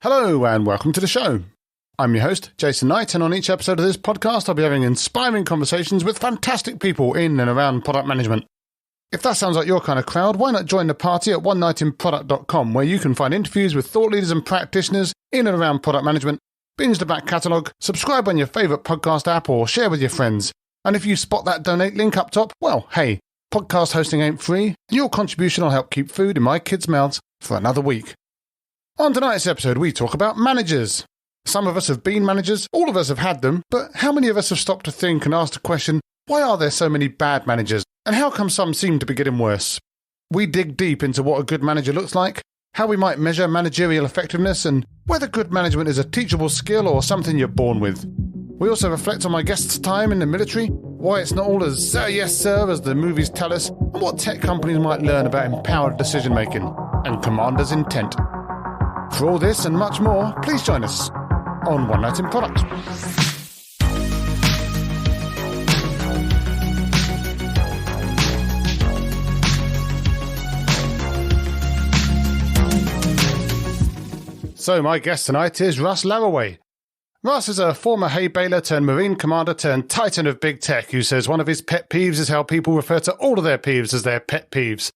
Hello and welcome to the show. I'm your host, Jason Knight, and on each episode of this podcast, I'll be having inspiring conversations with fantastic people in and around product management. If that sounds like your kind of crowd, why not join the party at onenightinproduct.com, where you can find interviews with thought leaders and practitioners in and around product management, binge the back catalogue, subscribe on your favourite podcast app, or share with your friends. And if you spot that donate link up top, well, hey, podcast hosting ain't free, and your contribution will help keep food in my kids' mouths for another week. On tonight's episode, we talk about managers. Some of us have been managers, all of us have had them, but how many of us have stopped to think and asked the question, why are there so many bad managers, and how come some seem to be getting worse? We dig deep into what a good manager looks like, how we might measure managerial effectiveness, and whether good management is a teachable skill or something you're born with. We also reflect on my guest's time in the military, why it's not all as yes sir as the movies tell us, and what tech companies might learn about empowered decision-making and commander's intent. For all this and much more, please join us on One Night in Product. So my guest tonight is Russ Laraway. Russ is a former hay baler turned Marine commander turned titan of big tech who says one of his pet peeves is how people refer to all of their peeves as their pet peeves.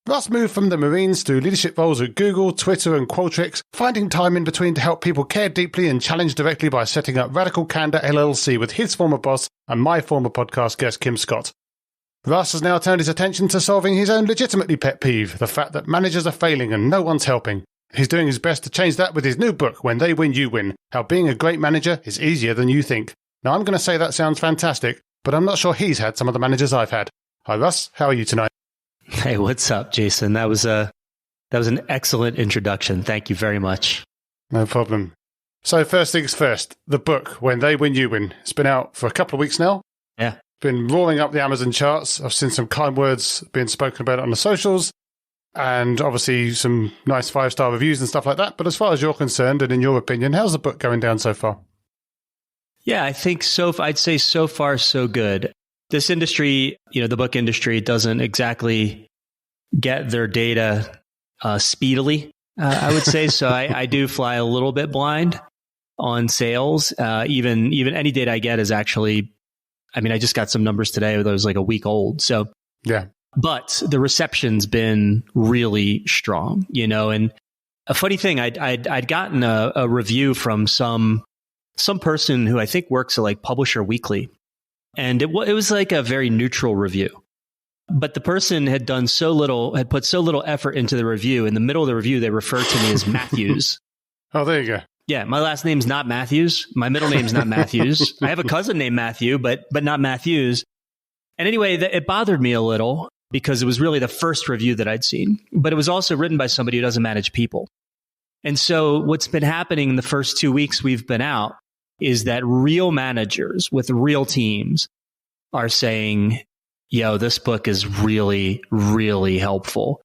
Russ moved from the Marines to leadership roles at Google, Twitter and Qualtrics, finding time in between to help people care deeply and challenge directly by setting up Radical Candor LLC with his former boss and my former podcast guest Kim Scott. Russ has now turned his attention to solving his own legitimately pet peeve, the fact that managers are failing and no one's helping. He's doing his best to change that with his new book, When They Win, You Win, How Being a Great Manager is Easier Than You Think. Now I'm going to say that sounds fantastic, but I'm not sure he's had some of the managers I've had. Hi Russ, how are you tonight? Hey, what's up, Jason? That was an excellent introduction. Thank you very much. No problem. So first things first, the book, When They Win, You Win. It's been out for a couple of weeks now. Yeah. Been roaring up the Amazon charts. I've seen some kind words being spoken about it on the socials and obviously some nice 5-star reviews and stuff like that. But as far as you're concerned and in your opinion, how's the book going down so far? Yeah, I think I'd say so far so good. This industry, the book industry doesn't exactly get their data speedily, I would say. So I do fly a little bit blind on sales. Even any data I get is actually, I just got some numbers today that was like a week old. So yeah, but the reception's been really strong, and a funny thing, I'd gotten a review from some person who I think works at like Publisher Weekly. And it was like a very neutral review. But the person had put so little effort into the review. In the middle of the review, they referred to me as Matthews. Oh, there you go. Yeah, my last name's not Matthews. My middle name's not Matthews. I have a cousin named Matthew, but not Matthews. And anyway, it bothered me a little because it was really the first review that I'd seen. But it was also written by somebody who doesn't manage people. And so what's been happening in the first 2 weeks we've been out is that real managers with real teams are saying, yo, this book is really, really helpful.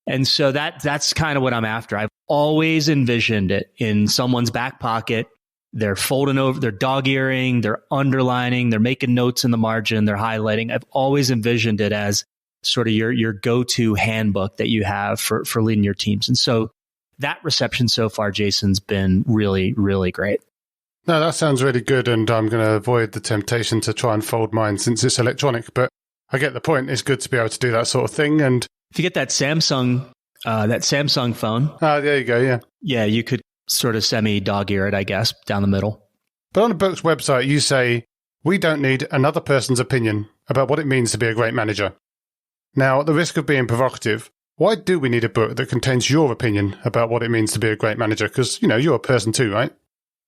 And so that's kind of what I'm after. I've always envisioned it in someone's back pocket. They're folding over, they're dog-earing, they're underlining, they're making notes in the margin, they're highlighting. I've always envisioned it as sort of your go-to handbook that you have for leading your teams. And so that reception so far, Jason's been really, really great. No, that sounds really good, and I'm going to avoid the temptation to try and fold mine since it's electronic, but I get the point. It's good to be able to do that sort of thing. And if you get that Samsung phone. There you go, yeah. Yeah, you could sort of semi-dog-ear it, I guess, down the middle. But on the book's website, you say, we don't need another person's opinion about what it means to be a great manager. Now, at the risk of being provocative, why do we need a book that contains your opinion about what it means to be a great manager? Because, you're a person too, right?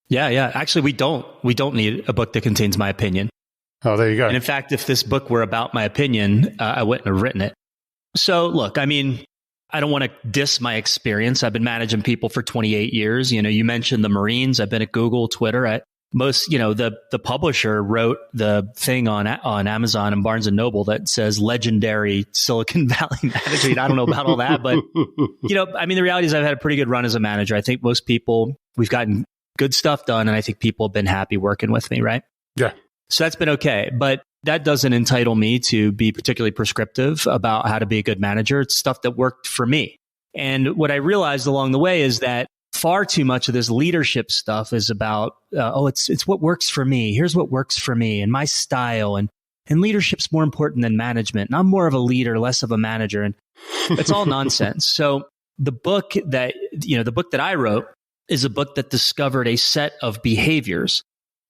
Yeah. Actually, we don't need a book that contains my opinion. Oh, there you go. And in fact, if this book were about my opinion, I wouldn't have written it. So look, I don't want to diss my experience. I've been managing people for 28 years. You mentioned the Marines. I've been at Google, Twitter. The publisher wrote the thing on Amazon and Barnes & Noble that says legendary Silicon Valley manager. I don't know about all that, but, the reality is I've had a pretty good run as a manager. I think most people, we've gotten good stuff done, and I think people have been happy working with me, right? Yeah. So that's been okay. But that doesn't entitle me to be particularly prescriptive about how to be a good manager. It's stuff that worked for me. And what I realized along the way is that far too much of this leadership stuff is about, it's what works for me. Here's what works for me and my style. And leadership's more important than management. And I'm more of a leader, less of a manager. And it's all nonsense. So the book that I wrote is a book that discovered a set of behaviors,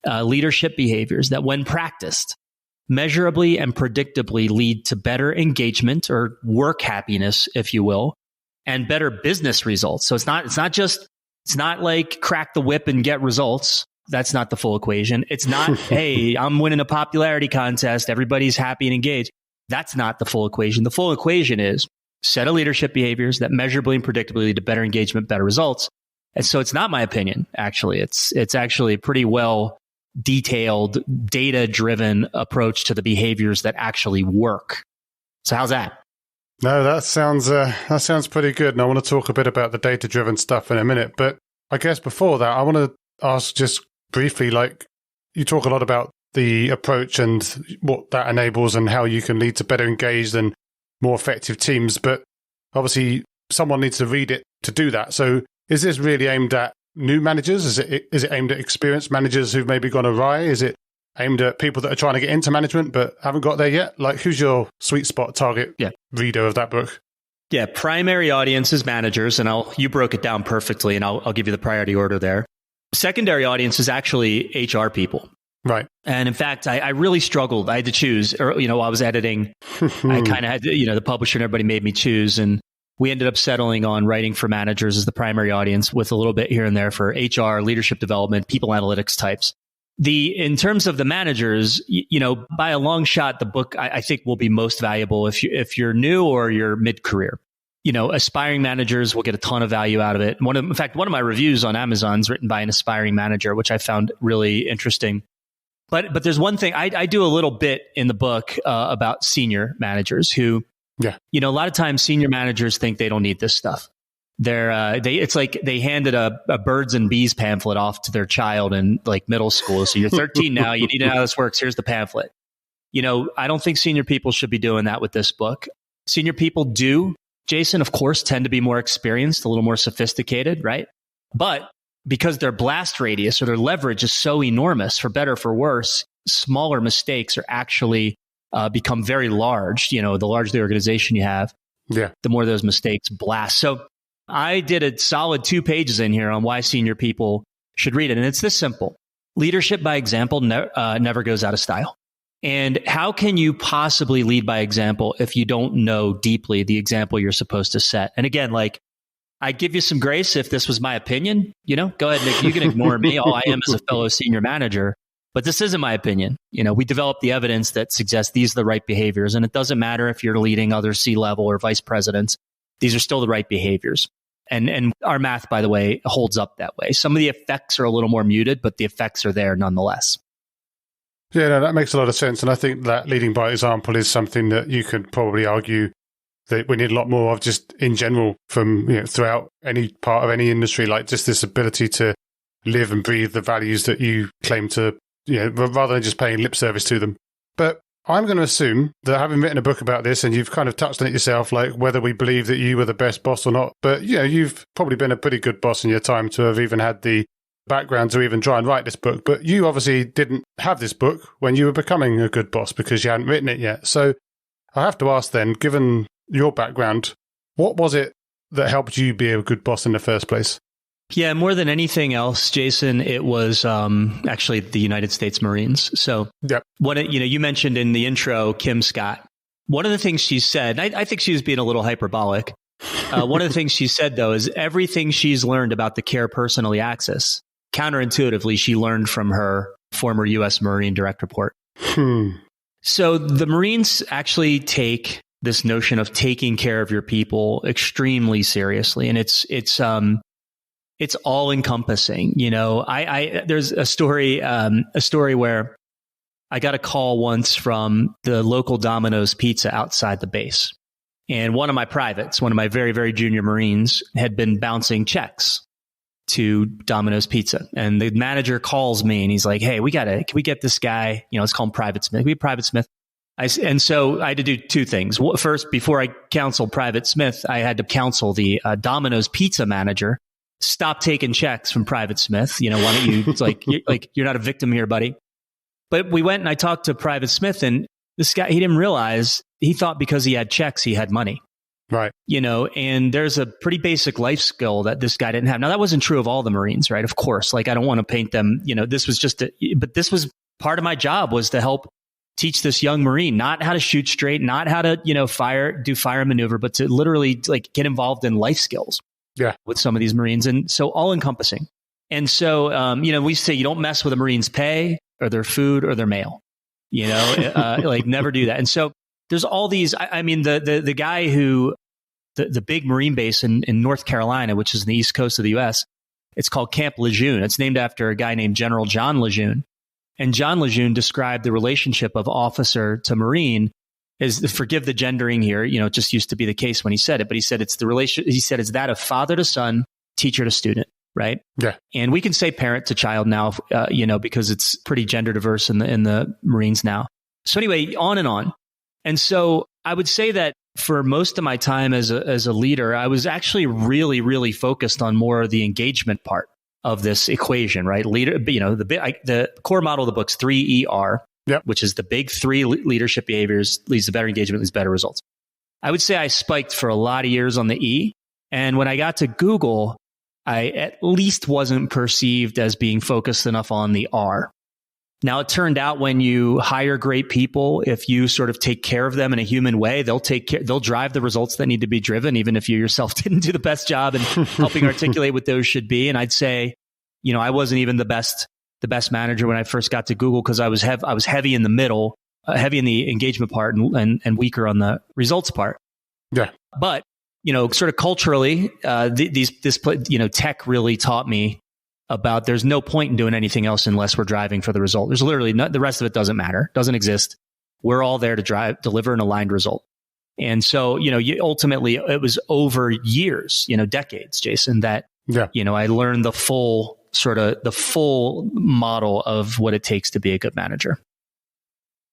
leadership behaviors that when practiced, measurably and predictably lead to better engagement or work happiness, if you will, and better business results. So it's not like crack the whip and get results. That's not the full equation. It's not, hey, I'm winning a popularity contest. Everybody's happy and engaged. That's not the full equation. The full equation is set of leadership behaviors that measurably and predictably lead to better engagement, better results. And so it's not my opinion, actually. It's actually a pretty well detailed, data-driven approach to the behaviors that actually work. So how's that? No, that sounds pretty good. And I want to talk a bit about the data-driven stuff in a minute. But I guess before that, I want to ask just briefly, like, you talk a lot about the approach and what that enables and how you can lead to better engaged and more effective teams. But obviously, someone needs to read it to do that. So is this really aimed at new managers? Is it aimed at experienced managers who've maybe gone awry? Is it aimed at people that are trying to get into management but haven't got there yet? Like, who's your sweet spot target reader of that book? Yeah, primary audience is managers, and you broke it down perfectly, and I'll give you the priority order there. Secondary audience is actually HR people. Right. And in fact, I really struggled. I had to choose, while I was editing, I kind of had to, the publisher and everybody made me choose. And we ended up settling on writing for managers as the primary audience with a little bit here and there for HR, leadership development, people analytics types. In terms of the managers, by a long shot, the book I think will be most valuable if you're new or you're mid-career. Aspiring managers will get a ton of value out of it. In fact, one of my reviews on Amazon is written by an aspiring manager, which I found really interesting. But there's one thing I do a little bit in the book about senior managers who, a lot of times senior managers think they don't need this stuff. It's like they handed a birds and bees pamphlet off to their child in like middle school. So you're 13 now, you need to know how this works. Here's the pamphlet. I don't think senior people should be doing that with this book. Senior people do, Jason, of course, tend to be more experienced, a little more sophisticated, right? But because their blast radius or their leverage is so enormous, for better or for worse, smaller mistakes are actually become very large. The larger the organization you have, the more those mistakes blast. So I did a solid 2 pages in here on why senior people should read it. And it's this simple. Leadership by example never goes out of style. And how can you possibly lead by example if you don't know deeply the example you're supposed to set? And again, I'd give you some grace if this was my opinion. Go ahead, Nick, you can ignore me. All I am is a fellow senior manager. But this isn't my opinion. We developed the evidence that suggests these are the right behaviors. And it doesn't matter if you're leading other C-level or vice presidents. These are still the right behaviors. And our math, by the way, holds up that way. Some of the effects are a little more muted, but the effects are there nonetheless. Yeah, no, that makes a lot of sense. And I think that leading by example is something that you could probably argue that we need a lot more of just in general from, throughout any part of any industry, like just this ability to live and breathe the values that you claim to, rather than just paying lip service to them. But I'm going to assume that having written a book about this, and you've kind of touched on it yourself, like whether we believe that you were the best boss or not, but you've probably been a pretty good boss in your time to have even had the background to even try and write this book. But you obviously didn't have this book when you were becoming a good boss because you hadn't written it yet. So I have to ask then, given your background, what was it that helped you be a good boss in the first place? Yeah, more than anything else, Jason, it was actually the United States Marines. So you mentioned in the intro, Kim Scott. One of the things she said, I think she was being a little hyperbolic. One of the things she said, though, is everything she's learned about the care personally axis, counterintuitively, she learned from her former U.S. Marine direct report. So the Marines actually take this notion of taking care of your people extremely seriously. And it's all encompassing. There's a story where I got a call once from the local Domino's Pizza outside the base. And one of my privates, one of my very, very junior Marines, had been bouncing checks to Domino's Pizza. And the manager calls me and he's like, hey, can we get this guy, let's call him Private Smith. Can we Private Smith? And so I had to do 2 things. First, before I counseled Private Smith, I had to counsel the Domino's Pizza manager stop taking checks from Private Smith. Why don't you, it's like, you're not a victim here, buddy. But we went and I talked to Private Smith, and this guy, he didn't realize, he thought because he had checks, he had money. Right. And there's a pretty basic life skill that this guy didn't have. Now, that wasn't true of all the Marines, right? Of course, like, I don't want to paint them, this was but this was part of my job, was to help teach this young Marine not how to shoot straight, not how to, do fire and maneuver, but to literally like get involved in life skills with some of these Marines. And so all encompassing. And so, we say you don't mess with a Marine's pay or their food or their mail, like never do that. And so there's all these, the guy who, the big Marine base in North Carolina, which is in the East Coast of the US, it's called Camp Lejeune. It's named after a guy named General John Lejeune. And John Lejeune described the relationship of officer to Marine as, forgive the gendering here, it just used to be the case when he said it, but he said it's the relation, he said it's that of father to son, teacher to student, right? Yeah. And we can say parent to child now, because it's pretty gender diverse in the Marines now. So anyway, on and on. And so I would say that for most of my time as a leader, I was actually really, really focused on more of the engagement part of this equation, right? Leader, the core model of the book's 3ER, which is the big three leadership behaviors: leads to better engagement, leads to better results. I would say I spiked for a lot of years on the E. And when I got to Google, I at least wasn't perceived as being focused enough on the R. Now, it turned out when you hire great people, if you sort of take care of them in a human way, they'll drive the results that need to be driven, even if you yourself didn't do the best job in helping articulate what those should be. And I'd say, I wasn't even the best manager when I first got to Google, because I was heavy in the middle, heavy in the engagement part and weaker on the results part. Yeah. But, sort of culturally, tech really taught me about there's no point in doing anything else unless we're driving for the result. There's literally the rest of it doesn't matter, doesn't exist. We're all there to deliver an aligned result. And so, ultimately it was over years, decades, Jason, that, I learned the full model of what it takes to be a good manager.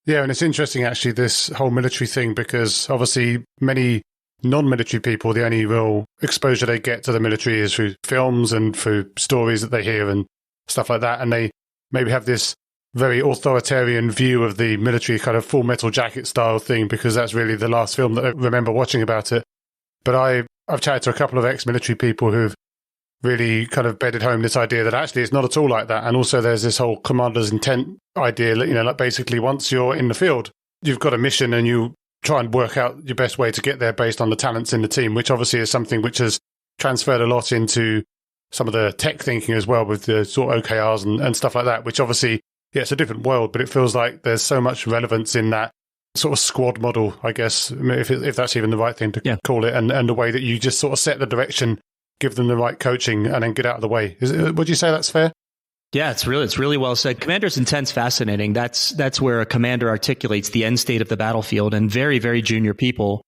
Yeah. And it's interesting, actually, this whole military thing, because obviously many non-military people, the only real exposure they get to the military is through films and through stories that they hear and stuff like that. And they maybe have this very authoritarian view of the military, kind of Full Metal Jacket style thing, because that's really the last film that I remember watching about it. But I've chatted to a couple of ex-military people who've really kind of bedded home this idea that actually it's not at all like that. And also there's this whole commander's intent idea, like basically once you're in the field, you've got a mission and you try and work out your best way to get there based on the talents in the team, which obviously is something which has transferred a lot into some of the tech thinking as well, with the sort of OKRs and stuff like that, which obviously, it's a different world, but it feels like there's so much relevance in that sort of squad model, I guess, if that's even the right thing to call it, and the way that you just sort of set the direction, give them the right coaching, and then get out of the way. Would you say that's fair? Yeah, it's really well said. Commander's intent's fascinating. That's where a commander articulates the end state of the battlefield, and very, very junior people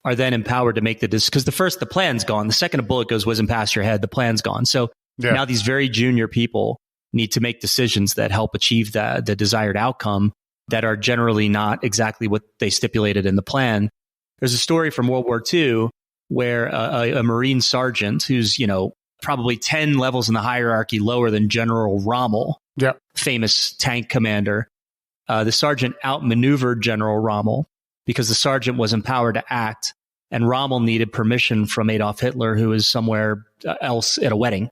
are then empowered to make because the plan's gone. The second a bullet goes whizzing past your head, the plan's gone. So now these very junior people need to make decisions that help achieve the desired outcome that are generally not exactly what they stipulated in the plan. There's a story from World War II where a Marine sergeant who's, probably 10 levels in the hierarchy lower than General Rommel, famous tank commander. The sergeant outmaneuvered General Rommel because the sergeant was empowered to act, and Rommel needed permission from Adolf Hitler, who was somewhere else at a wedding.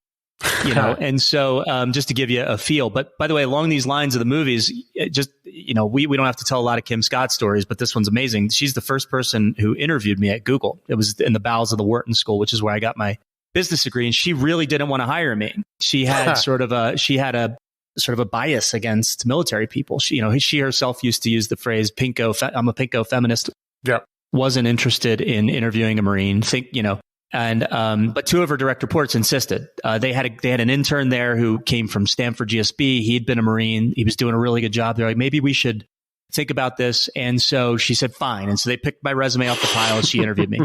And so just to give you a feel. But by the way, along these lines of the movies, we don't have to tell a lot of Kim Scott stories, but this one's amazing. She's the first person who interviewed me at Google. It was in the bowels of the Wharton School, which is where I got my business degree, and she really didn't want to hire me. She had a sort of a bias against military people. She herself used to use the phrase I'm a pinko feminist. Yeah. Wasn't interested in interviewing a Marine. But two of her direct reports insisted. They had an intern there who came from Stanford GSB. He'd been a Marine. He was doing a really good job. They're like, maybe we should think about this. And so she said, fine. And so they picked my resume off the pile and she interviewed me.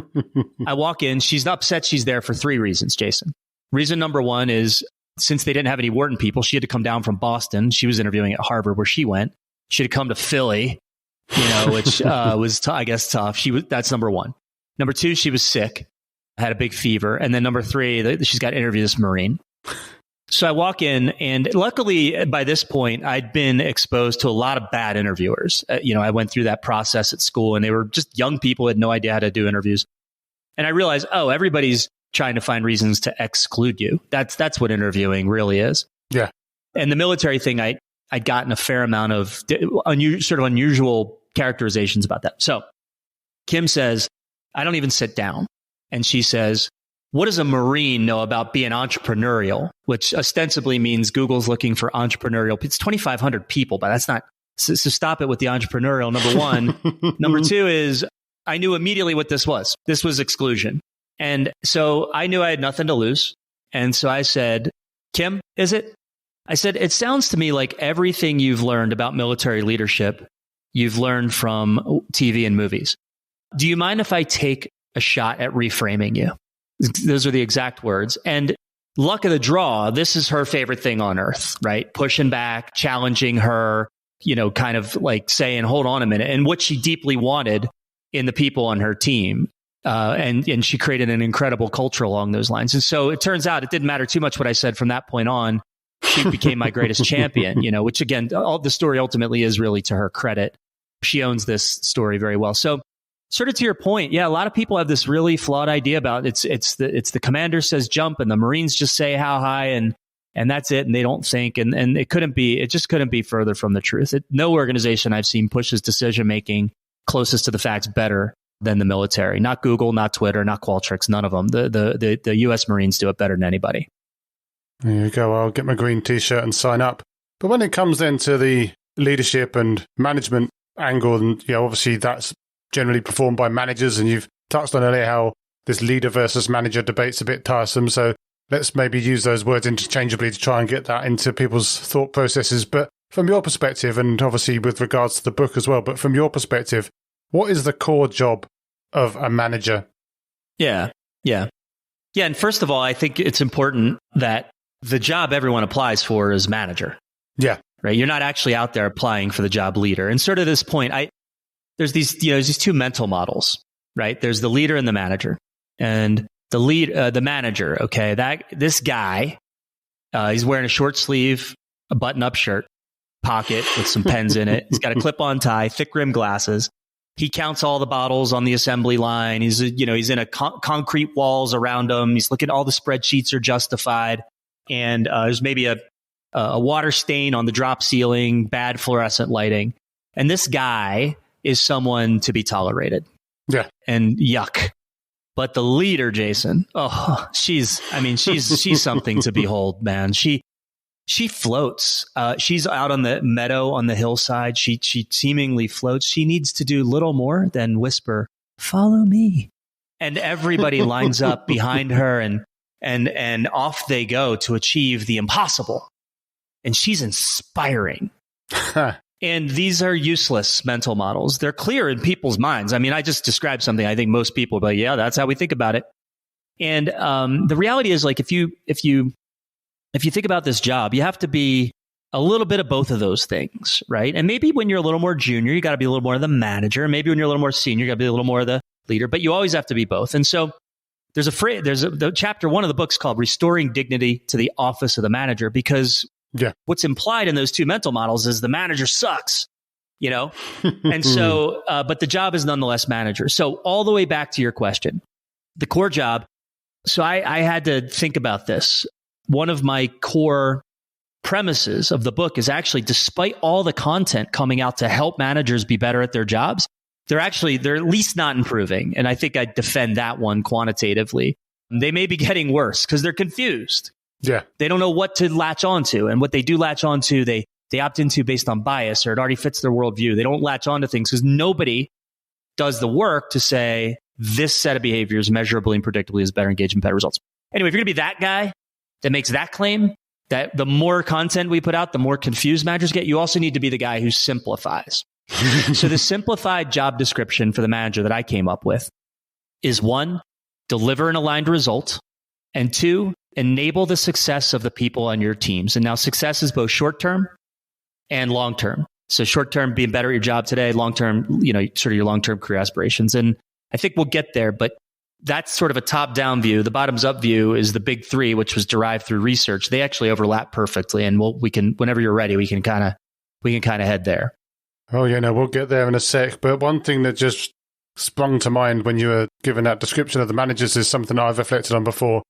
I walk in. She's upset. She's there for 3 reasons, Jason. Reason number 1 is, since they didn't have any Wharton people, she had to come down from Boston. She was interviewing at Harvard, where she went. She had to come to Philly, which was, I guess, tough. That's number 1. Number 2, she was sick. had a big fever. And then number 3, she's got to interview this Marine. So I walk in, and luckily by this point, I'd been exposed to a lot of bad interviewers. I went through that process at school, and they were just young people who had no idea how to do interviews. And I realized, everybody's trying to find reasons to exclude you. That's what interviewing really is. Yeah. And the military thing, I'd gotten a fair amount of sort of unusual characterizations about that. So Kim says, I don't even sit down. And she says, what does a Marine know about being entrepreneurial? Which ostensibly means Google's looking for entrepreneurial. It's 2,500 people, but that's not. So stop it with the entrepreneurial, number 1. Number 2 is I knew immediately what this was. This was exclusion. And so I knew I had nothing to lose. And so I said, Kim, is it? I said, it sounds to me like everything you've learned about military leadership, you've learned from TV and movies. Do you mind if I take a shot at reframing you? Those are the exact words. And luck of the draw, this is her favorite thing on earth, right? Pushing back, challenging her, kind of like saying, hold on a minute. And what she deeply wanted in the people on her team. And she created an incredible culture along those lines. And so it turns out it didn't matter too much what I said from that point on. She became my greatest champion, which again, all the story ultimately is really to her credit. She owns this story very well. So sort of to your point, yeah, a lot of people have this really flawed idea about it's the commander says jump and the Marines just say how high and that's it, and they don't think, and it just couldn't be further from the truth. No organization I've seen pushes decision making closest to the facts better than the military. Not Google, not Twitter, not Qualtrics, none of them. The U.S. Marines do it better than anybody. There you go. I'll get my green t-shirt and sign up. But when it comes then to the leadership and management angle, and obviously that's generally performed by managers, and you've touched on earlier how this leader versus manager debate's a bit tiresome. So let's maybe use those words interchangeably to try and get that into people's thought processes. But from your perspective, and obviously with regards to the book as well, but from your perspective, what is the core job of a manager? Yeah. And first of all, I think it's important that the job everyone applies for is manager. Yeah. Right. You're not actually out there applying for the job leader. And sort of this point, there's these 2 mental models, right? There's the leader and the manager. And the manager, okay, this guy, he's wearing a short sleeve, a button-up shirt, pocket with some pens in it. He's got a clip-on tie, thick rim glasses. He counts all the bottles on the assembly line. He's in a concrete walls around him. He's looking, all the spreadsheets are justified. And there's maybe a water stain on the drop ceiling, bad fluorescent lighting. And this guy is someone to be tolerated. Yeah. And yuck. But the leader, Jason, she's something to behold, man. She floats. She's out on the meadow on the hillside. She seemingly floats. She needs to do little more than whisper, "Follow me." And everybody lines up behind her and off they go to achieve the impossible. And she's inspiring. And these are useless mental models. They're clear in people's minds. I mean, I just described something I think most people, but yeah, that's how we think about it. And the reality is, like, if you think about this job, you have to be a little bit of both of those things, right? And maybe when you're a little more junior, you got to be a little more of the manager. Maybe when you're a little more senior, you got to be a little more of the leader. But you always have to be both. And so there's the chapter 1 of the book's called "Restoring Dignity to the Office of the Manager," because what's implied in those 2 mental models is the manager sucks, And so, but the job is nonetheless manager. So all the way back to your question, the core job. So I had to think about this. One of my core premises of the book is actually, despite all the content coming out to help managers be better at their jobs, they're at least not improving. And I think I defend that one quantitatively. They may be getting worse because they're confused. Yeah. They don't know what to latch onto. And what they do latch onto, they opt into based on bias, or it already fits their worldview. They don't latch onto things because nobody does the work to say this set of behaviors measurably and predictably is better engagement, better results. Anyway, if you're going to be that guy that makes that claim, that the more content we put out, the more confused managers get, you also need to be the guy who simplifies. So the simplified job description for the manager that I came up with is 1, deliver an aligned result, and 2, enable the success of the people on your teams. And now success is both short-term and long-term. So short-term, being better at your job today, long-term, sort of your long-term career aspirations. And I think we'll get there, but that's sort of a top-down view. The bottoms-up view is the big three, which was derived through research. They actually overlap perfectly, and we can, whenever you're ready, we can kind of head there. Oh yeah, no, we'll get there in a sec. But one thing that just sprung to mind when you were giving that description of the managers is something I've reflected on before.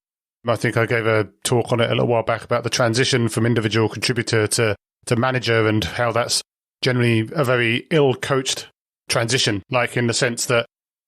I think I gave a talk on it a little while back about the transition from individual contributor to manager, and how that's generally a very ill-coached transition, like in the sense that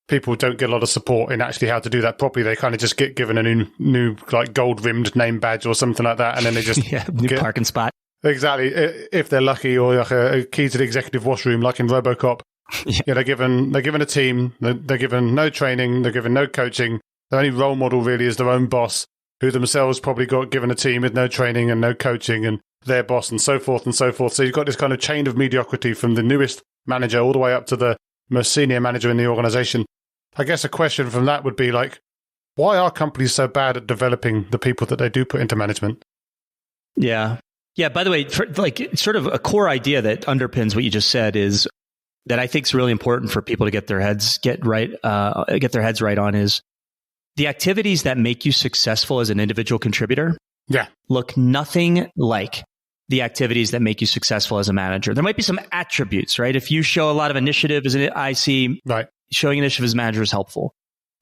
people don't get a lot of support in actually how to do that properly. They kind of just get given a new like gold-rimmed name badge or something like that, and then they just new parking spot. Exactly, if they're lucky, or like a key to the executive washroom, like in RoboCop. Yeah, they're given a team. They're given no training. They're given no coaching. The only role model really is their own boss, who themselves probably got given a team with no training and no coaching, and their boss, and so forth and so forth. So you've got this kind of chain of mediocrity from the newest manager all the way up to the most senior manager in the organization. I guess a question from that would be like, why are companies so bad at developing the people that they do put into management? Yeah. Yeah. By the way, sort of a core idea that underpins what you just said is that I think is really important for people to get their heads right on is the activities that make you successful as an individual contributor. Yeah. Look nothing like the activities that make you successful as a manager. There might be some attributes, right? If you show a lot of initiative as an IC, right, showing initiative as a manager is helpful.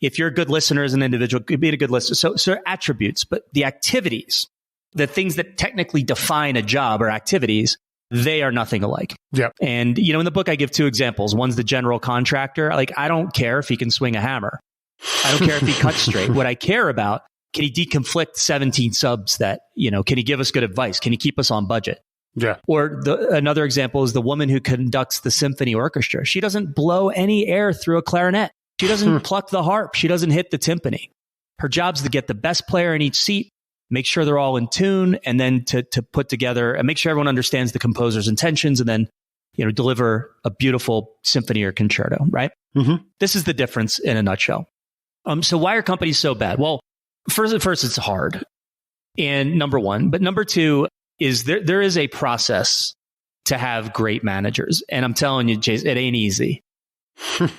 If you're a good listener as an individual, be a good listener. So attributes, but the activities, the things that technically define a job or activities, they are nothing alike. Yeah. And, in the book, I give two examples. One's the general contractor. Like, I don't care if he can swing a hammer. I don't care if he cuts straight. What I care about, can he deconflict 17 subs that, can he give us good advice? Can he keep us on budget? Yeah. Or another example is the woman who conducts the symphony orchestra. She doesn't blow any air through a clarinet. She doesn't pluck the harp. She doesn't hit the timpani. Her job's to get the best player in each seat, make sure they're all in tune, and then to put together and make sure everyone understands the composer's intentions, and then, deliver a beautiful symphony or concerto, right? Mm-hmm. This is the difference in a nutshell. So why are companies so bad? Well, first, it's hard. And number one, but number two is there is a process to have great managers. And I'm telling you, Jason, it ain't easy.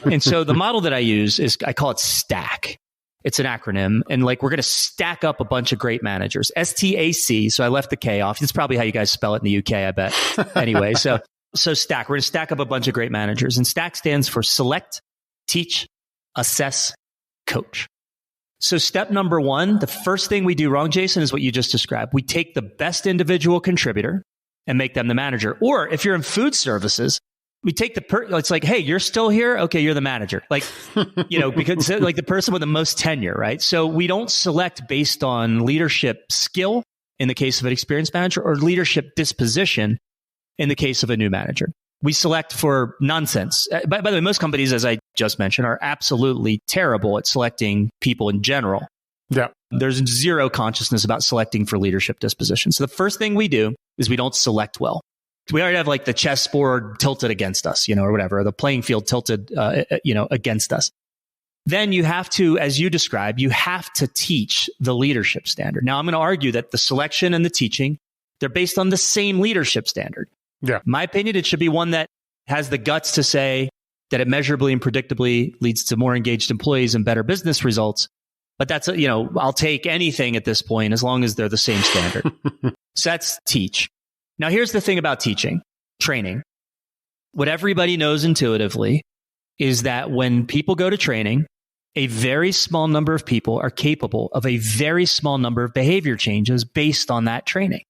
And so the model that I use is, I call it STAC. It's an acronym. And we're going to stack up a bunch of great managers. STAC. So I left the K off. It's probably how you guys spell it in the UK, I bet. Anyway, so STAC. We're going to stack up a bunch of great managers. And STAC stands for select, teach, assess, coach. So step number one, the first thing we do wrong, Jason, is what you just described. We take the best individual contributor and make them the manager. Or if you're in food services, we take it's like, hey, you're still here? Okay, you're the manager. Because the person with the most tenure, right? So we don't select based on leadership skill in the case of an experienced manager, or leadership disposition in the case of a new manager. We select for nonsense. By the way, most companies, as I just mentioned, are absolutely terrible at selecting people in general. Yeah. There's zero consciousness about selecting for leadership disposition. So the first thing we do is we don't select well. We already have the chessboard tilted against us, or whatever, or the playing field tilted, against us. Then you have to, as you described, you have to teach the leadership standard. Now, I'm going to argue that the selection and the teaching, they're based on the same leadership standard. Yeah. My opinion, it should be one that has the guts to say that it measurably and predictably leads to more engaged employees and better business results. But that's, I'll take anything at this point as long as they're the same standard. So that's teach. Now, here's the thing about teaching, training. What everybody knows intuitively is that when people go to training, a very small number of people are capable of a very small number of behavior changes based on that training.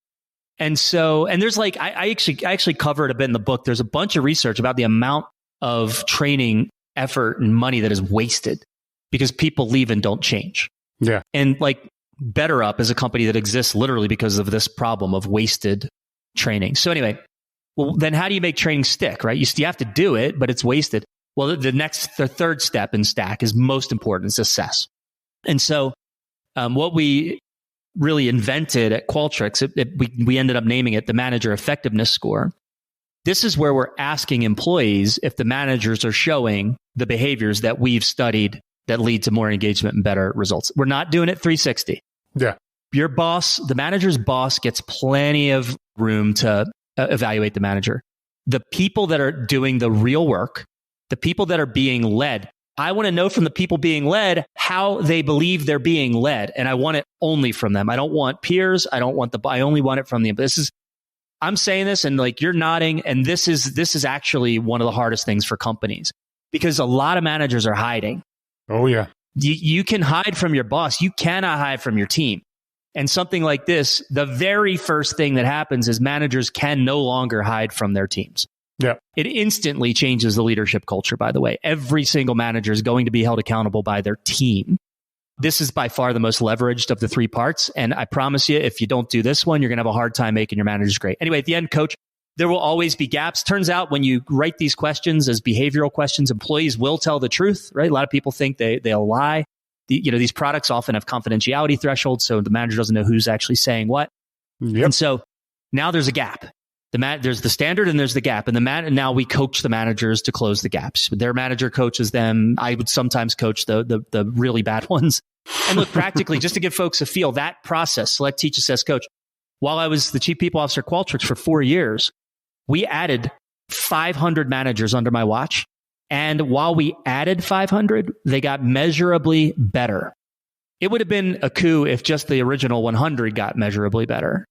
And so, and there's I actually cover it a bit in the book. There's a bunch of research about the amount of training effort and money that is wasted because people leave and don't change. Yeah. And BetterUp is a company that exists literally because of this problem of wasted training. So anyway, well, then how do you make training stick, right? You have to do it, but it's wasted. Well, the third step in STAC is most important, is assess. And so what we really invented at Qualtrics, we ended up naming it the Manager Effectiveness Score. This is where we're asking employees if the managers are showing the behaviors that we've studied that lead to more engagement and better results. We're not doing it 360. Yeah. Your boss, the manager's boss, gets plenty of room to evaluate the manager. The people that are doing the real work, the people that are being led I want to know from the people being led how they believe they're being led. And I want it only from them. I don't want peers. I only want it from the, I'm saying this and like you're nodding. And this is actually one of the hardest things for companies because a lot of managers are hiding. Oh yeah. You can hide from your boss. You cannot hide from your team. And something like this, the very first thing that happens is managers can no longer hide from their teams. Yeah. It instantly changes the leadership culture, by the way. Every single manager is going to be held accountable by their team. This is by far the most leveraged of the three parts. And I promise you, if you don't do this one, you're going to have a hard time making your managers great. Anyway, at the end, coach, there will always be gaps. Turns out when you write these questions as behavioral questions, employees will tell the truth, right? A lot of people think they'll lie. These products often have confidentiality thresholds, so the manager doesn't know who's actually saying what. Yep. And so now there's a gap. There's the standard and there's the gap. And now we coach the managers to close the gaps. Their manager coaches them. I would sometimes coach the really bad ones. And look, practically, just to give folks a feel, that process, select, teach, assess, coach. While I was the chief people officer at Qualtrics for 4 years, we added 500 managers under my watch. And while we added 500, they got measurably better. It would have been a coup if just the original 100 got measurably better.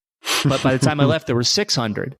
But by the time I left, there were 600.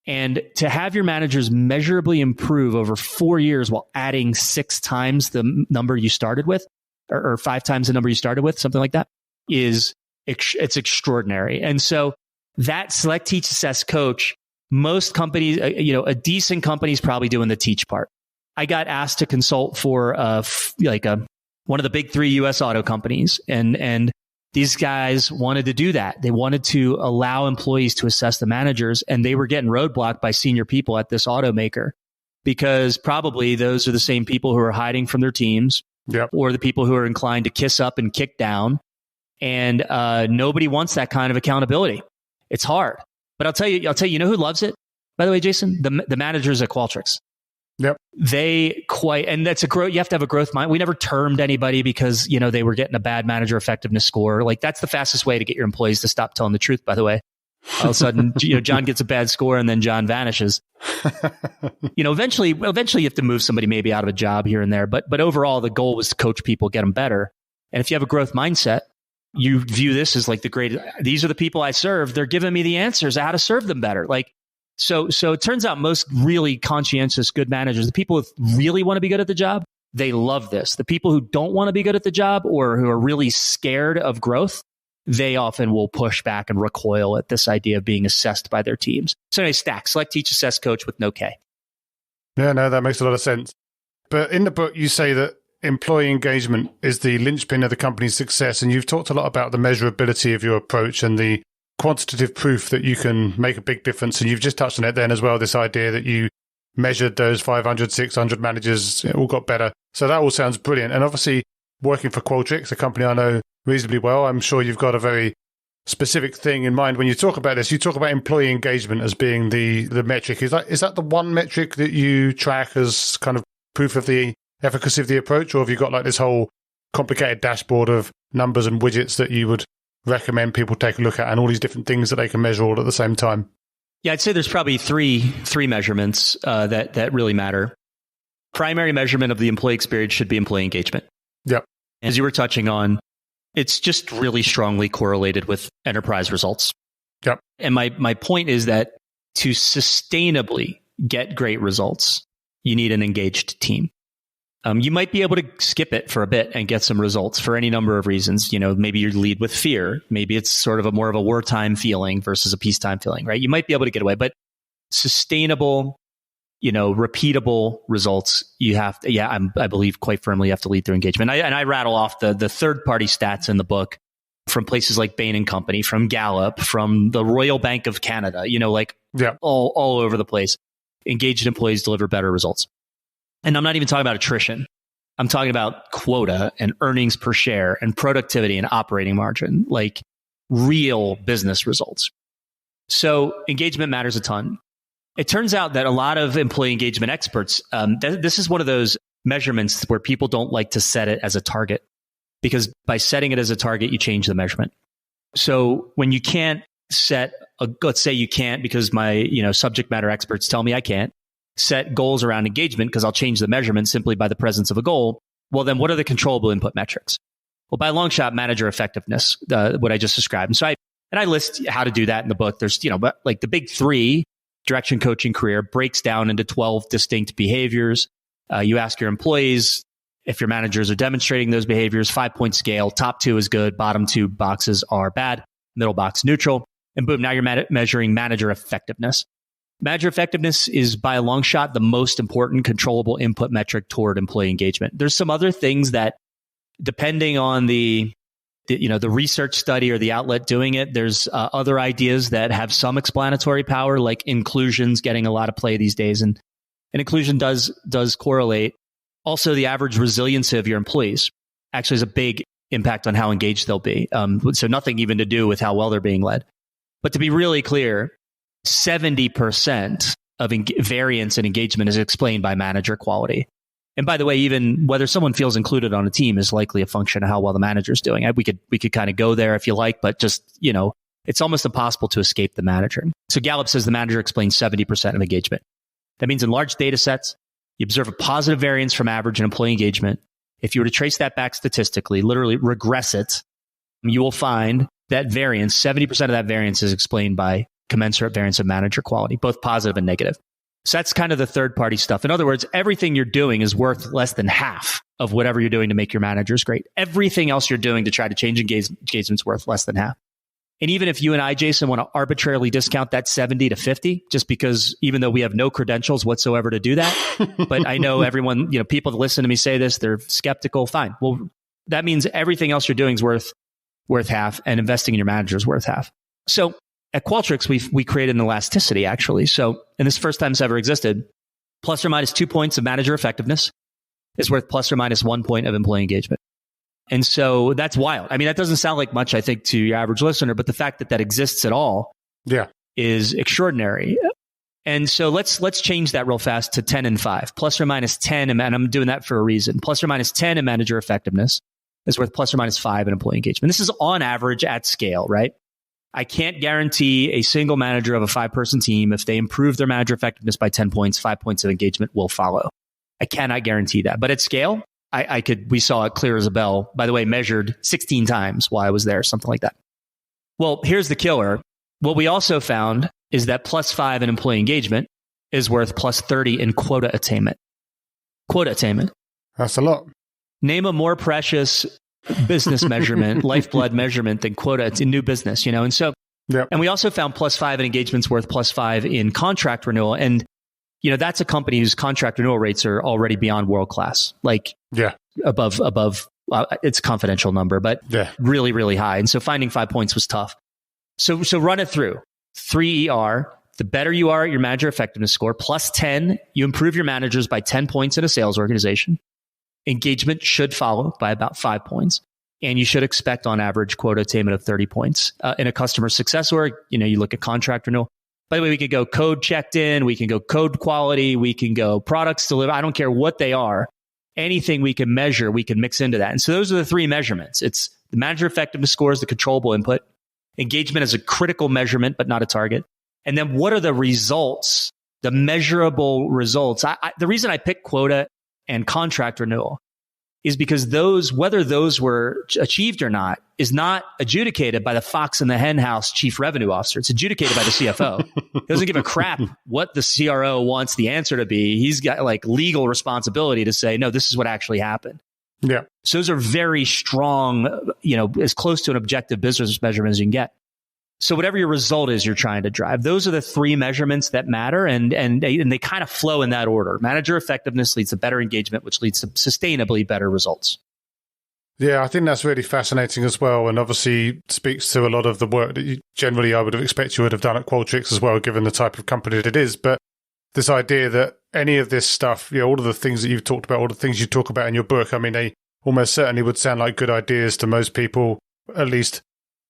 And to have your managers measurably improve over 4 years while adding 6 times the number you started with, or 5 times the number you started with, something like that, it's extraordinary. And so that select, teach, assess, coach, most companies, a decent company is probably doing the teach part. I got asked to consult for one of the big 3 US auto companies. And these guys wanted to do that. They wanted to allow employees to assess the managers, and they were getting roadblocked by senior people at this automaker because probably those are the same people who are hiding from their teams. Yep. Or the people who are inclined to kiss up and kick down. And nobody wants that kind of accountability. It's hard. But I'll tell you, you know who loves it? By the way, Jason, the managers at Qualtrics. Yep. And that's you have to have a growth mind. We never termed anybody because, they were getting a bad manager effectiveness score. Like that's the fastest way to get your employees to stop telling the truth, by the way. All of a sudden, John gets a bad score and then John vanishes. Eventually you have to move somebody maybe out of a job here and there. But overall, the goal was to coach people, get them better. And if you have a growth mindset, you view this as like these are the people I serve. They're giving me the answers of how to serve them better. Like, so it turns out most really conscientious, good managers, the people who really want to be good at the job, they love this. The people who don't want to be good at the job or who are really scared of growth, they often will push back and recoil at this idea of being assessed by their teams. So anyway, STAC, select, teach, assess, coach with no K. Yeah, no, that makes a lot of sense. But in the book, you say that employee engagement is the linchpin of the company's success. And you've talked a lot about the measurability of your approach and the quantitative proof that you can make a big difference. And you've just touched on it then as well, this idea that you measured those 500, 600 managers, it all got better. So that all sounds brilliant. And obviously, working for Qualtrics, a company I know reasonably well, I'm sure you've got a very specific thing in mind when you talk about this. You talk about employee engagement as being the metric. Is that the one metric that you track as kind of proof of the efficacy of the approach, or have you got like this whole complicated dashboard of numbers and widgets that you would recommend people take a look at, and all these different things that they can measure all at the same time? Yeah, I'd say there's probably three measurements that really matter. Primary measurement of the employee experience should be employee engagement. Yep. As you were touching on, it's just really strongly correlated with enterprise results. Yep. And my point is that to sustainably get great results, you need an engaged team. You might be able to skip it for a bit and get some results for any number of reasons. Maybe you lead with fear. Maybe it's sort of more of a wartime feeling versus a peacetime feeling, right? You might be able to get away, but sustainable, repeatable results, you have to, I believe quite firmly you have to lead through engagement. And I rattle off the third-party stats in the book from places like Bain & Company, from Gallup, from the Royal Bank of Canada, all over the place. Engaged employees deliver better results. And I'm not even talking about attrition. I'm talking about quota and earnings per share and productivity and operating margin, like real business results. So engagement matters a ton. It turns out that a lot of employee engagement experts, this is one of those measurements where people don't like to set it as a target, because by setting it as a target, you change the measurement. So when you can't let's say you can't, because my subject matter experts tell me I can't, set goals around engagement because I'll change the measurement simply by the presence of a goal. Well, then what are the controllable input metrics? Well, by a long shot, manager effectiveness, what I just described. And so I list how to do that in the book. There's, but like the big three, direction, coaching, career, breaks down into 12 distinct behaviors. You ask your employees if your managers are demonstrating those behaviors, 5-point scale, top 2 is good, bottom 2 boxes are bad, middle box neutral, and boom, now you're measuring manager effectiveness. Manager effectiveness is by a long shot the most important controllable input metric toward employee engagement. There's some other things that, depending on the research study or the outlet doing it, there's other ideas that have some explanatory power, like inclusion's getting a lot of play these days, and inclusion does correlate. Also, the average resiliency of your employees actually has a big impact on how engaged they'll be. So nothing even to do with how well they're being led. But to be really clear, 70% of variance in engagement is explained by manager quality. And by the way, even whether someone feels included on a team is likely a function of how well the manager's doing. We could kind of go there if you like, but just, it's almost impossible to escape the manager. So Gallup says the manager explains 70% of engagement. That means in large data sets, you observe a positive variance from average in employee engagement. If you were to trace that back statistically, literally regress it, you will find that variance, 70% of that variance is explained by commensurate variance of manager quality, both positive and negative. So that's kind of the third-party stuff. In other words, everything you're doing is worth less than half of whatever you're doing to make your managers great. Everything else you're doing to try to change engagement's worth less than half. And even if you and I, Jason, want to arbitrarily discount that 70 to 50, just because even though we have no credentials whatsoever to do that, but I know everyone, people that listen to me say this, they're skeptical. Fine. Well, that means everything else you're doing is worth half, and investing in your manager is worth half. So at Qualtrics, we created an elasticity, actually. So, and this first time it's ever existed, plus or minus 2 points of manager effectiveness is worth plus or minus 1 point of employee engagement. And so that's wild. I mean, that doesn't sound like much, I think, to your average listener, but the fact that exists at all is extraordinary. And so let's change that real fast to 10 and 5. Plus or minus 10, and I'm doing that for a reason. Plus or minus 10 in manager effectiveness is worth plus or minus 5 in employee engagement. This is on average at scale, right? I can't guarantee a single manager of a 5-person team, if they improve their manager effectiveness by 10 points, 5 points of engagement will follow. I cannot guarantee that. But at scale, we saw it clear as a bell. By the way, measured 16 times while I was there, something like that. Well, here's the killer. What we also found is that plus 5 in employee engagement is worth plus 30 in quota attainment. Quota attainment. That's a lot. Name a more precious business measurement, lifeblood measurement than quota. It's in new business, And so, and we also found plus 5 in engagements worth plus 5 in contract renewal. And, that's a company whose contract renewal rates are already beyond world-class, above it's a confidential number, but really, really high. And so finding 5 points was tough. So run it through. 3 ER, the better you are at your manager effectiveness score, plus 10, you improve your managers by 10 points in a sales organization. Engagement should follow by about 5 points. And you should expect on average quota attainment of 30 points. In a customer success org, you look at contract renewal. By the way, we could go code checked in, we can go code quality, we can go products delivered. I don't care what they are. Anything we can measure, we can mix into that. And so those are the 3 measurements. It's the manager effectiveness score is the controllable input. Engagement is a critical measurement, but not a target. And then what are the results, the measurable results? The reason I picked quota and contract renewal is because whether those were achieved or not, is not adjudicated by the fox in the hen house chief revenue officer. It's adjudicated by the CFO. He doesn't give a crap what the CRO wants the answer to be. He's got legal responsibility to say, no, this is what actually happened. Yeah. So those are very strong, as close to an objective business measurement as you can get. So whatever your result is you're trying to drive, those are the 3 measurements that matter, and they kind of flow in that order. Manager effectiveness leads to better engagement, which leads to sustainably better results. Yeah, I think that's really fascinating as well, and obviously speaks to a lot of the work that I would have expected you would have done at Qualtrics as well, given the type of company that it is. But this idea that any of this stuff, all of the things that you've talked about, all the things you talk about in your book, I mean, they almost certainly would sound like good ideas to most people, at least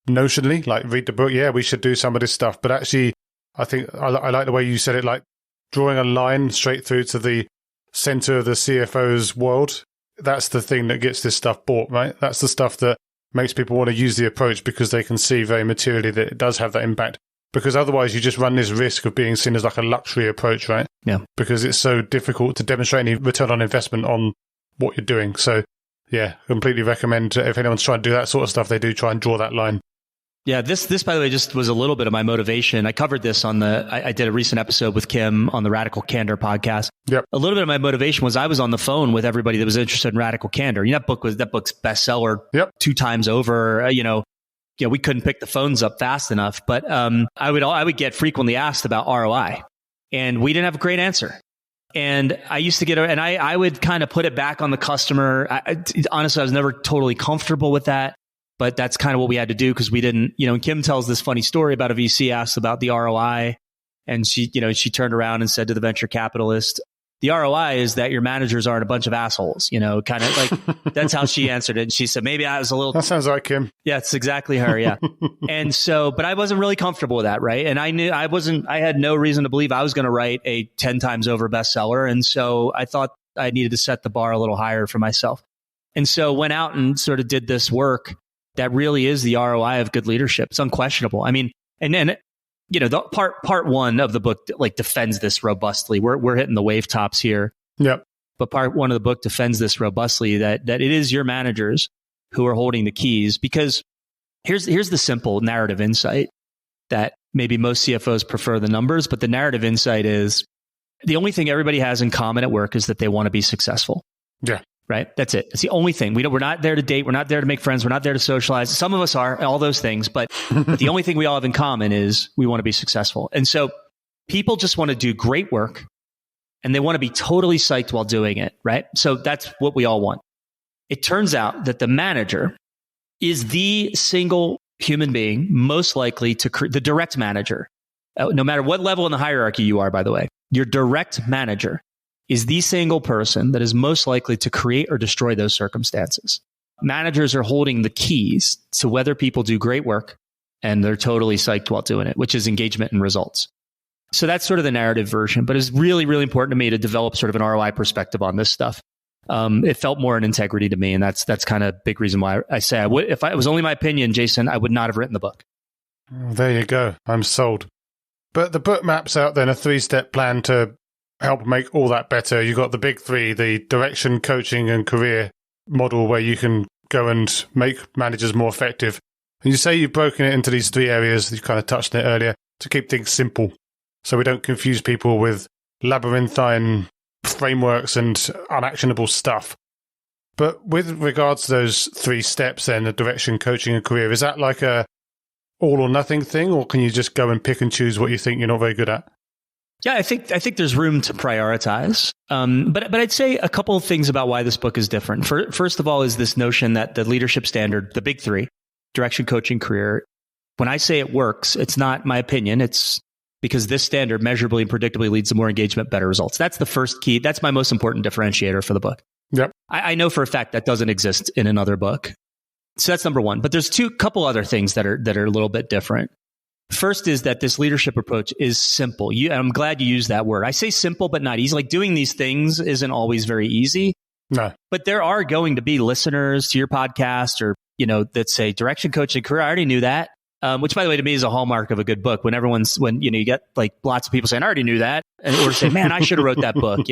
notionally, read the book, we should do some of this stuff. But actually, I think I like the way you said it, drawing a line straight through to the center of the CFO's world. That's the thing that gets this stuff bought, right? That's the stuff that makes people want to use the approach, because they can see very materially that it does have that impact. Because otherwise you just run this risk of being seen as a luxury approach, right? Yeah. Because it's so difficult to demonstrate any return on investment on what you're doing. So Yeah, completely recommend if anyone's trying to do that sort of stuff, they do try and draw that line. Yeah, this by the way, just was a little bit of my motivation. I covered this on I did a recent episode with Kim on the Radical Candor podcast. Yep. A little bit of my motivation was I was on the phone with everybody that was interested in Radical Candor. That book's bestseller 2 times over. We couldn't pick the phones up fast enough, but I would get frequently asked about ROI, and we didn't have a great answer. And I used to get, and I would kind of put it back on the customer. Honestly, I was never totally comfortable with that. But that's kind of what we had to do because we didn't, and Kim tells this funny story about a VC asked about the ROI. And she turned around and said to the venture capitalist, the ROI is that your managers aren't a bunch of assholes, kind of like that's how she answered it. And she said, maybe I was a little. That sounds like Kim. Yeah, it's exactly her. Yeah. And so, but I wasn't really comfortable with that. Right. And I had no reason to believe I was going to write a 10 times over bestseller. And so I thought I needed to set the bar a little higher for myself. And so went out and sort of did this work. That really is the ROI of good leadership. It's unquestionable. I mean, and then, the part 1 of the book defends this robustly. We're hitting the wave tops here. Yep. But part 1 of the book defends this robustly that it is your managers who are holding the keys, because here's the simple narrative insight that maybe most CFOs prefer the numbers, but the narrative insight is the only thing everybody has in common at work is that they want to be successful. Yeah. Right? That's it. It's the only thing. We're not there to date. We're not there to make friends. We're not there to socialize. Some of us are, all those things. But the only thing we all have in common is we want to be successful. And so people just want to do great work and they want to be totally psyched while doing it. Right? So that's what we all want. It turns out that the manager is the single human being most likely to the direct manager. No matter what level in the hierarchy you are, by the way, your direct manager is the single person that is most likely to create or destroy those circumstances. Managers are holding the keys to whether people do great work and they're totally psyched while doing it, which is engagement and results. So that's sort of the narrative version, but it's really, really important to me to develop sort of an ROI perspective on this stuff. It felt more in integrity to me, and that's kind of a big reason why I say I would. If it was only my opinion, Jason, I would not have written the book. Oh, there you go. I'm sold. But the book maps out then a 3-step plan to help make all that better. You've got the big 3, the direction, coaching, and career model where you can go and make managers more effective. And you say you've broken it into these 3 areas, you kind of touched on it earlier, to keep things simple. So we don't confuse people with labyrinthine frameworks and unactionable stuff. But with regards to those 3 steps then, the direction, coaching, and career, is that like a all or nothing thing, or can you just go and pick and choose what you think you're not very good at? Yeah, I think there's room to prioritize. But I'd say a couple of things about why this book is different. First of all is this notion that the leadership standard, the big 3, direction, coaching, career, when I say it works, it's not my opinion. It's because this standard measurably and predictably leads to more engagement, better results. That's the first key. That's my most important differentiator for the book. Yep. I know for a fact that doesn't exist in another book. So that's number 1. But there's couple other things that are a little bit different. First is that this leadership approach is simple. I'm glad you used that word. I say simple, but not easy. Like doing these things isn't always very easy. No. But there are going to be listeners to your podcast or, that say direction, coaching, career. I already knew that. Which by the way, to me is a hallmark of a good book. When you get like lots of people saying, I already knew that. Or say, man, I should have wrote that book.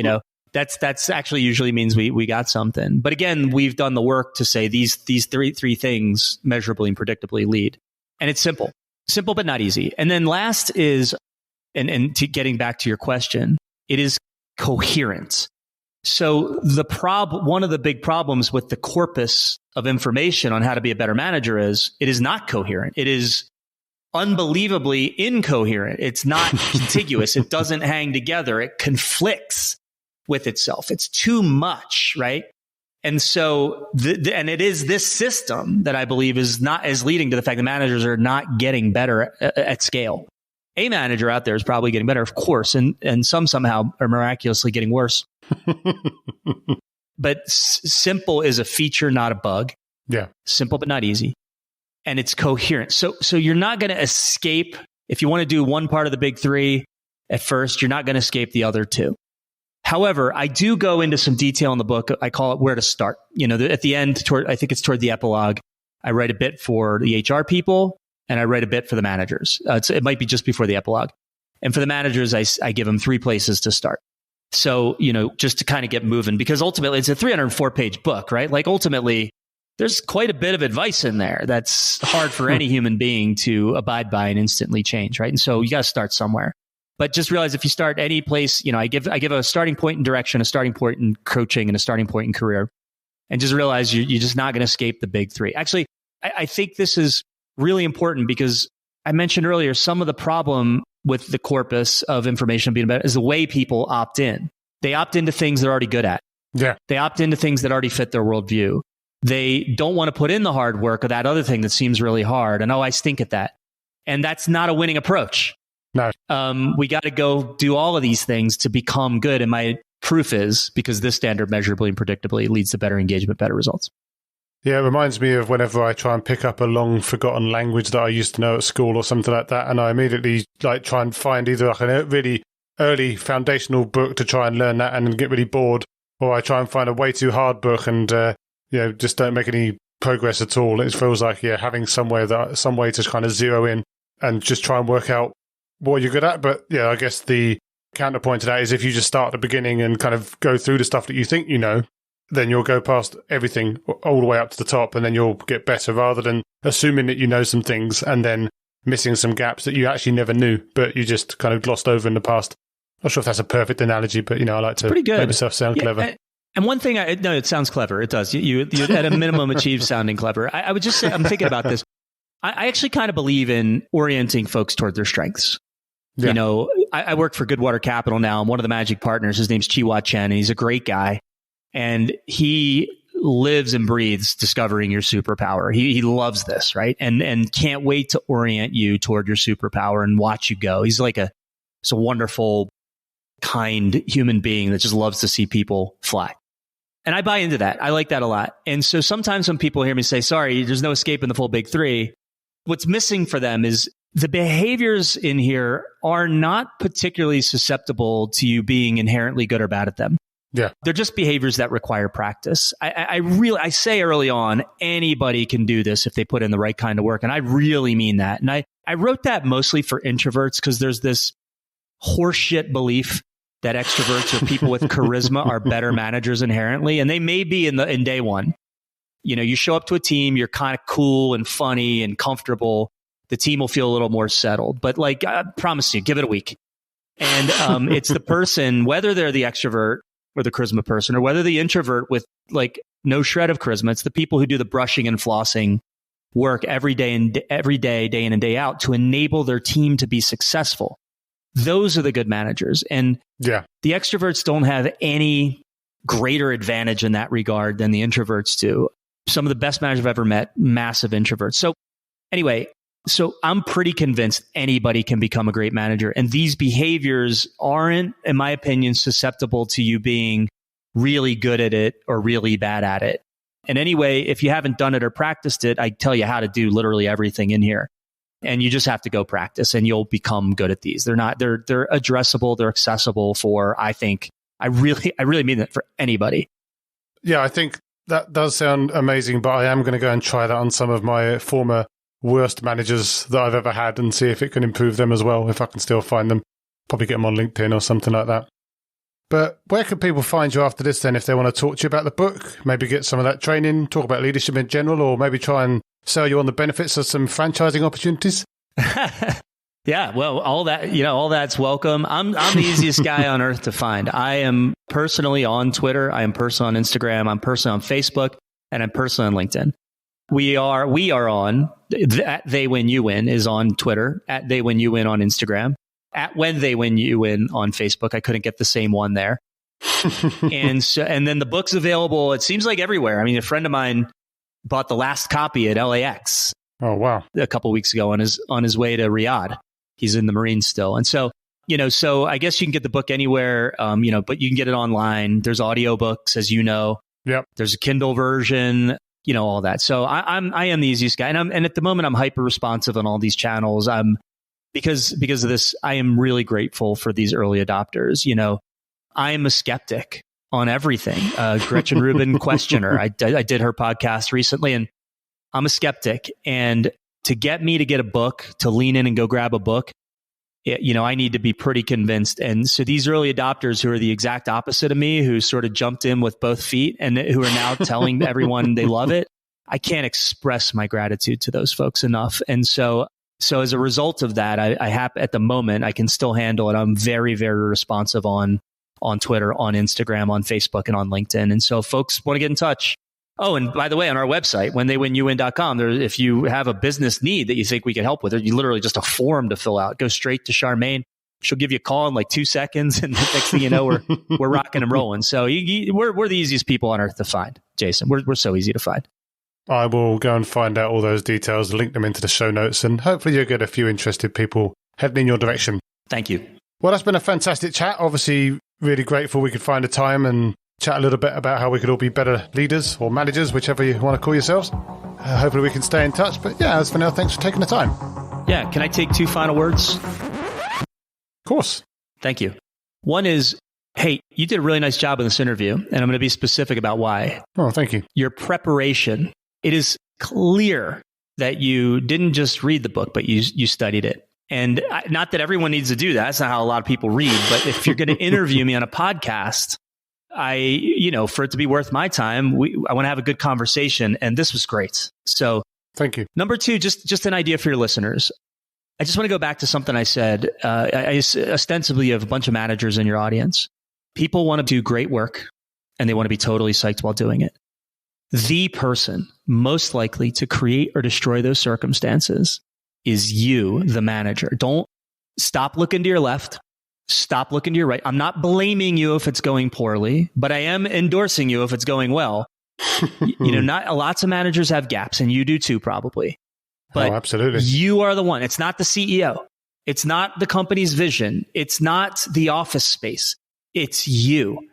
That's actually usually means we got something. But again, we've done the work to say these three things measurably and predictably lead. And it's simple. Simple, but not easy. And then last is, and to getting back to your question, it is coherent. So one of the big problems with the corpus of information on how to be a better manager is it is not coherent. It is unbelievably incoherent. It's not contiguous. It doesn't hang together. It conflicts with itself. It's too much, right? And so, and it is this system that I believe is leading to the fact that managers are not getting better at scale. A manager out there is probably getting better, of course, and some somehow are miraculously getting worse. But simple is a feature, not a bug. Yeah. Simple, but not easy. And it's coherent. So you're not going to escape. If you want to do one part of the big 3 at first, you're not going to escape the other 2. However, I do go into some detail in the book. I call it where to start. At the end, I think it's toward the epilogue, I write a bit for the HR people and I write a bit for the managers. It might be just before the epilogue. And for the managers, I give them 3 places to start. So, just to kind of get moving, because ultimately it's a 304-page book, right? Like ultimately, there's quite a bit of advice in there that's hard for any human being to abide by and instantly change, right? And so you got to start somewhere. But just realize if you start any place, I give a starting point in direction, a starting point in coaching, and a starting point in career. And just realize you're just not going to escape the big three. Actually, I think this is really important because I mentioned earlier, some of the problem with the corpus of information being better is the way people opt in. They opt into things they're already good at. Yeah. They opt into things that already fit their worldview. They don't want to put in the hard work of that other thing that seems really hard. And I stink at that. And that's not a winning approach. No. We got to go do all of these things to become good. And my proof is because this standard measurably and predictably leads to better engagement, better results. Yeah, it reminds me of whenever I try and pick up a long forgotten language that I used to know at school or something like that. And I immediately try and find either a really early foundational book to try and learn that and then get really bored. Or I try and find a way too hard book and, just don't make any progress at all. It feels like, having some way to kind of zero in and just try and work out what you're good at. But I guess the counterpoint to that is if you just start at the beginning and kind of go through the stuff that you think you know, then you'll go past everything all the way up to the top and then you'll get better rather than assuming that you know some things and then missing some gaps that you actually never knew, but you just kind of glossed over in the past. Not sure if that's a perfect analogy, but I like to make myself sound clever. And one thing, it sounds clever. It does. You at a minimum achieve sounding clever. I would just say, I'm thinking about this. I actually kind of believe in orienting folks toward their strengths. Yeah. I work for Goodwater Capital now. I'm one of the magic partners. His name's Chiwa Chen, and he's a great guy. And he lives and breathes discovering your superpower. He loves this, right? And can't wait to orient you toward your superpower and watch you go. He's like a wonderful, kind human being that just loves to see people fly. And I buy into that. I like that a lot. And so sometimes when people hear me say, sorry, there's no escaping the full big three, what's missing for them is the behaviors in here are not particularly susceptible to you being inherently good or bad at them. Yeah. They're just behaviors that require practice. I say early on, anybody can do this if they put in the right kind of work. And I really mean that. And I wrote that mostly for introverts because there's this horseshit belief that extroverts or people with charisma are better managers inherently. And they may be in day one. You show up to a team, you're kind of cool and funny and comfortable. The team will feel a little more settled. But I promise you, give it a week. And it's the person, whether they're the extrovert or the charisma person, or whether the introvert with no shred of charisma, it's the people who do the brushing and flossing work every day, day in and day out to enable their team to be successful. Those are the good managers. And the extroverts don't have any greater advantage in that regard than the introverts do. Some of the best managers I've ever met, massive introverts. So anyway, I'm pretty convinced anybody can become a great manager. And these behaviors aren't, in my opinion, susceptible to you being really good at it or really bad at it. And anyway, if you haven't done it or practiced it, I tell you how to do literally everything in here. And you just have to go practice and you'll become good at these. They're addressable. They're accessible for, I really mean that for anybody. Yeah, I think that does sound amazing, but I am going to go and try that on some of my former worst managers that I've ever had and see if it can improve them as well, if I can still find them. Probably get them on LinkedIn or something like that. But where can people find you after this then if they want to talk to you about the book, maybe get some of that training, talk about leadership in general, or maybe try and sell you on the benefits of some franchising opportunities? Yeah, well, all that's welcome. I'm the easiest guy on earth to find. I am personally on Twitter. I am personally on Instagram. I'm personally on Facebook, and I'm personally on LinkedIn. We are on at They Win You Win is on Twitter, at They Win You Win on Instagram, at When They Win You Win on Facebook. I couldn't get the same one there. and then the book's available. It seems like everywhere. I mean, a friend of mine bought the last copy at LAX. Oh, wow. A couple of weeks ago on his way to Riyadh. He's in the Marines still. And so I guess you can get the book anywhere, but you can get it online. There's audiobooks, as you know. Yep. There's a Kindle version, all that. So I am the easiest guy. And at the moment I'm hyper responsive on all these channels. Because of this, I am really grateful for these early adopters. I am a skeptic on everything. Gretchen Rubin, questioner. I did her podcast recently, and I'm a skeptic. And to get me to get a book, to lean in and go grab a book, I need to be pretty convinced. And so these early adopters who are the exact opposite of me, who sort of jumped in with both feet and who are now telling everyone they love it, I can't express my gratitude to those folks enough. And so as a result of that, I have at the moment, I can still handle it. I'm very, very responsive on Twitter, on Instagram, on Facebook, and on LinkedIn. And so if folks want to get in touch. Oh, and by the way, on our website, whentheywinyoin.com, if you have a business need that you think we can help with, you literally just a form to fill out. Go straight to Charmaine. She'll give you a call in like 2 seconds, and the next thing you know, we're rocking and rolling. So we're the easiest people on earth to find, Jason. We're so easy to find. I will go and find out all those details, link them into the show notes, and hopefully you'll get a few interested people heading in your direction. Thank you. Well, that's been a fantastic chat. Obviously, really grateful we could find a time and chat a little bit about how we could all be better leaders or managers, whichever you want to call yourselves. Hopefully we can stay in touch. But yeah, as for now, thanks for taking the time. Yeah, can I take 2 final words? Of course. Thank you. One is, hey, you did a really nice job in this interview, and I'm going to be specific about why. Oh, thank you. Your preparation. It is clear that you didn't just read the book, but you studied it. And not that everyone needs to do that. That's not how a lot of people read. But if you're going to interview me on a podcast, for it to be worth my time, I want to have a good conversation. And this was great. So thank you. Number 2, just an idea for your listeners. I just want to go back to something I said. I ostensibly have a bunch of managers in your audience. People want to do great work and they want to be totally psyched while doing it. The person most likely to create or destroy those circumstances is you, the manager. Don't stop looking to your left. Stop looking to your right. I'm not blaming you if it's going poorly, but I am endorsing you if it's going well. Lots of managers have gaps, and you do too, probably. But absolutely. You are the one. It's not the CEO. It's not the company's vision. It's not the office space. It's you.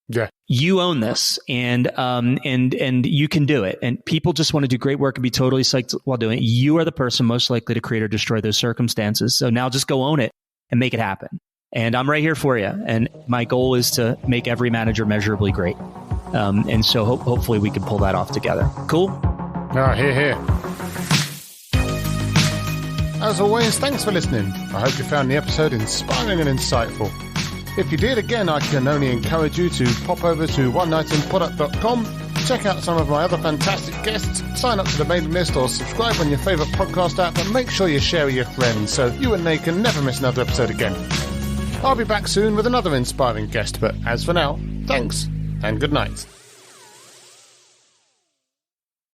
Yeah. You own this, and you can do it. And people just want to do great work and be totally psyched while doing it. You are the person most likely to create or destroy those circumstances. So now just go own it and make it happen. And I'm right here for you. And my goal is to make every manager measurably great. And so hopefully we can pull that off together. Cool? Hear, hear. As always, thanks for listening. I hope you found the episode inspiring and insightful. If you did, again, I can only encourage you to pop over to onenightinproduct.com, check out some of my other fantastic guests, sign up to the mailing list or subscribe on your favourite podcast app, and make sure you share with your friends so you and they can never miss another episode again. I'll be back soon with another inspiring guest, but as for now, thanks and good night.